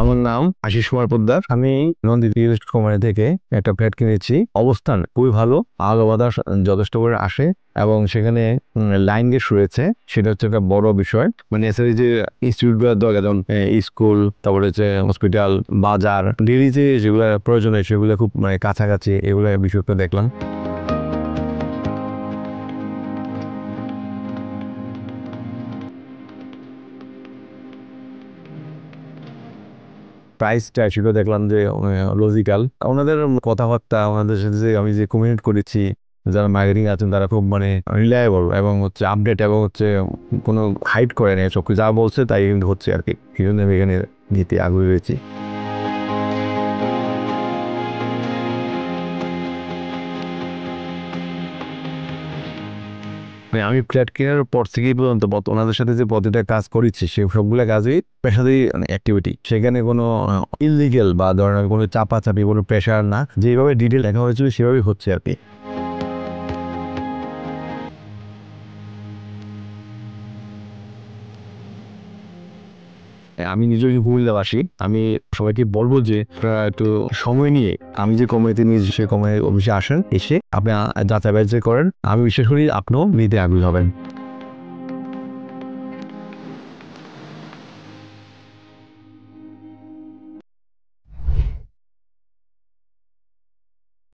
আমার নাম আশিস কুমার পোদ্দার। আমি নন্দিনী কোম্পানি থেকে একটা ফ্ল্যাট কিনেছি। অবস্থান খুবই ভালো, আলো বাতাস যথেষ্ট করে আসে এবং সেখানে লাইন গেট রয়েছে। সেটা হচ্ছে একটা বড় বিষয়। মানে এছাড়া যে ইনস্টিটিউট গুলো দরকার, যেমন স্কুল, তারপরে হচ্ছে হসপিটাল, বাজার, ডেইলি যে যেগুলো প্রয়োজন হয় সেগুলো খুব কাছাকাছি, এগুলো বিষয়টা দেখলাম। প্রাইসটা সেটা দেখলাম যে লজিক্যাল। ওনাদের কথাবার্তা, ওনাদের সাথে যে আমি যে কমিউনিকেট করেছি, যারা মার্কেটিং আছেন তারা খুব রিলায়েবল এবং হচ্ছে আপডেট এবং হচ্ছে কোনো হাইড করে নেই, সব যা বলছে তাই কিন্তু হচ্ছে আর কি। এই জন্য আমি এখানে নিতে আগ্রহী হয়েছি। আমি ফ্ল্যাট কেনার পর থেকেই পর্যন্ত ওনাদের সাথে যে প্রতিটা কাজ করেছি সে সবগুলো কাজই পেশাদারি অ্যাক্টিভিটি। সেখানে কোনো ইললিগেল বা ধরনের কোনো চাপাচাপি, কোনো প্রেশার না, যেভাবে ডিটেল লেখা হয়েছিল সেভাবেই হচ্ছে আর কি। আমি নিজেও কুমিল্লাবাসী। আমি সবাইকে বলবো যে আপনারা একটু সময় নিয়ে, আমি যে কমিটিতে নিয়েছি সেই কমিটি অফিসে আসেন, এসে আপনি যাচাই বাছাই করেন। আমি বিশ্বাস করি আপনিও নিতে আগ্রহী হবেন।